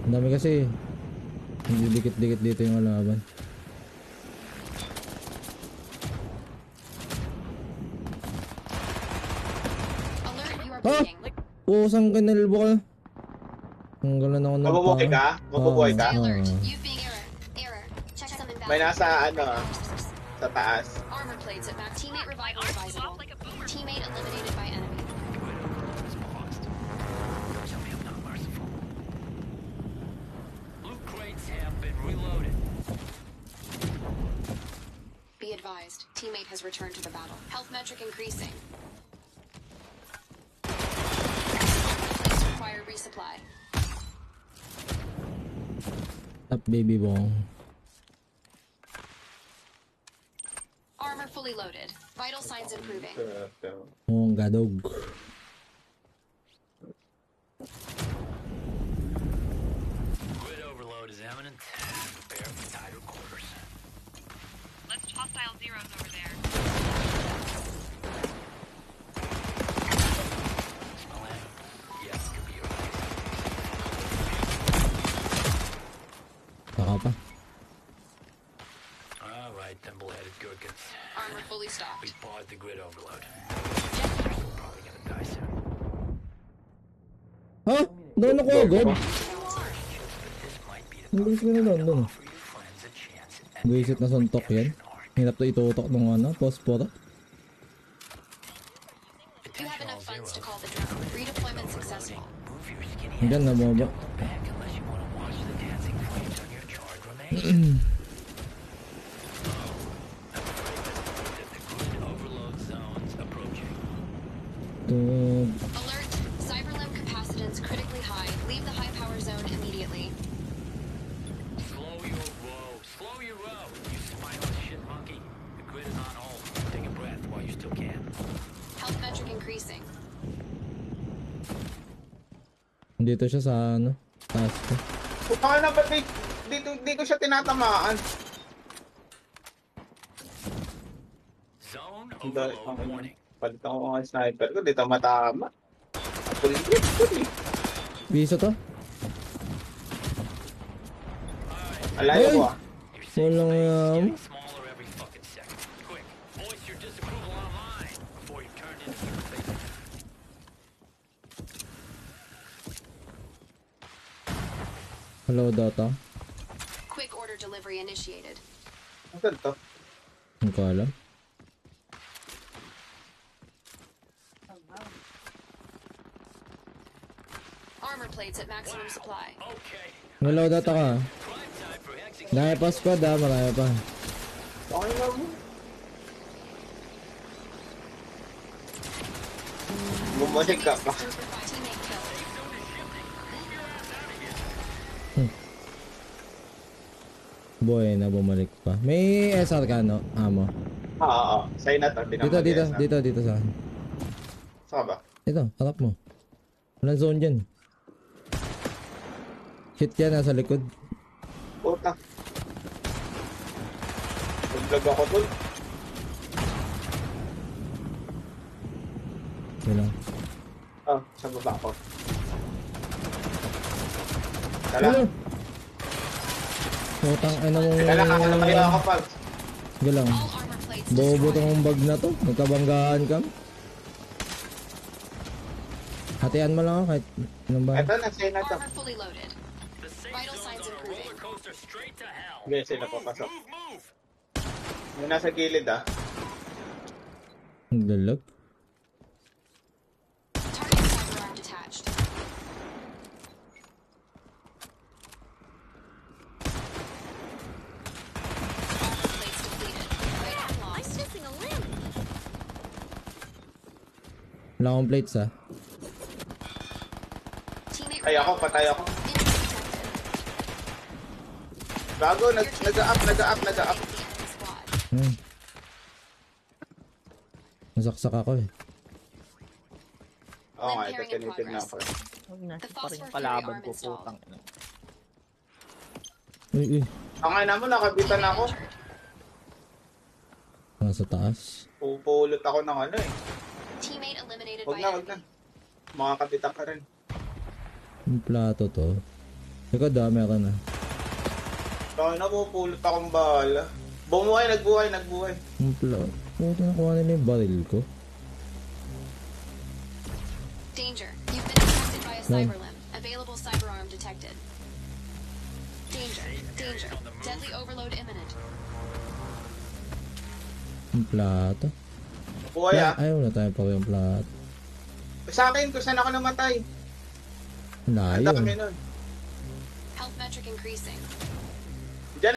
Ang dami kasi. Hindi dikit-dikit dito yung alaban. Ah! Pusang kanilbo ka. Tanggalan ako ng Mabubuhay ka? Mabubuhay ka? May nasa ano, sa taas. Armor plates at back. Teammate revival advisable. Teammate eliminated by enemy. Loot crates have been reloaded. Be advised, teammate has returned to the battle. Health metric increasing. Require resupply. Up baby bong. Armor fully loaded. Vital signs improving. Oh, ang gadog. Grid overload is imminent. Prepare for tighter quarters. Let's hostile zeros over there. Smelling? Yes, could be okay. Saka pa. All right, thimble-headed gherkins. Armor fully stocked. We paused the grid overload. We're probably gonna die soon. Ha? Doon ako agad? This might be the Ang bilis ko na doon. offer your friends a chance at Buisit na suntok yan. Hirap to itutok ng ano, post-pora. You have enough funds to call the drone. Redeployment successful. move your skinny Hanggang nababa. back unless you want to watch the dancing flames on your charred remains. The grid overload zone's approaching. Alert! Cyberlimb capacitance critically high. Leave the high power zone immediately. Slow your row. Slow your row. You spineless shit monkey. The grid is on hold. Take a breath while you still can. Health metric increasing. Dito siya sa ano, taas ko. Puta na, ba't di ko siya tinatamaan? Zone Ang dali, overload warning. palitan ko ang sniper ko, dito matama. Pulit. Biso to? Alayo ko ah. Your safe Walang space is yam. getting smaller every fucking second. Quick, voice your disapproval online before you turn into your face. Hello, Dota. Quick order delivery initiated. Ano to? Hindi ko alam. Armor plates at maximum supply. Okay, Hello, Dota ka. prime time for execution. Dahil pa squad ha, marami pa. Okay lang mo. Bumalik ka pa. Teammate kill. Boy, na bumalik pa. May SR ka, no? Amo. Oo. Sa'yo na to. Dito sa akin. Saka ba? Ito, harap mo. Walang zone dyan. Hit yan, nasa likod. Puta. Nag-vlog ako tol. Yun lang. Oh, sa baba ko. Tala. Hello! Putang ina mong... Tala, kakalabayo ako pag. Sige lang. All armor plates Bobo destroyed. tong bag na to. Magkabanggaan ka. Hatian mo lang ako kahit anong ba. Eto na, sa'yo na to. Armor fully loaded. The safe Vital zone's signs on a improving. roller coaster straight to hell. Sige, sa'yo na papasok. Move! Yung nasa gilid ah. Naglalag. Target cyberarm detached. Armor plates depleted. Vital lost. Missing a limb. Wala akong plates ha. Teammate Ay, ako, patay ako. Bago, nag-up. Nasaksak ako eh. Oo nga, ito tinitignan ko. Huwag na pa rin kalaban ko, putang ina. Uy, uy. Ang ina mo, nakabitan ako. Nasa taas. Pupulot ako ng ano eh. Teammate eliminated Huwag by na. enemy. Makakabitan ka rin. Yung plato to. Likod meron na. Tayo na po, pulot akong bala. Bumuhay, nagbuhay. Ang pula. Puta, nakuha nila yung baril ko. Danger. You've been detected by a cyber limb. Available cyberarm detected. Danger. Deadly overload imminent. Ang plato. Buhay ah. Ayaw na tayo pa yung plato. Sa akin, kung saan ako namatay. Ang Layo. dami nun. Health metric increasing.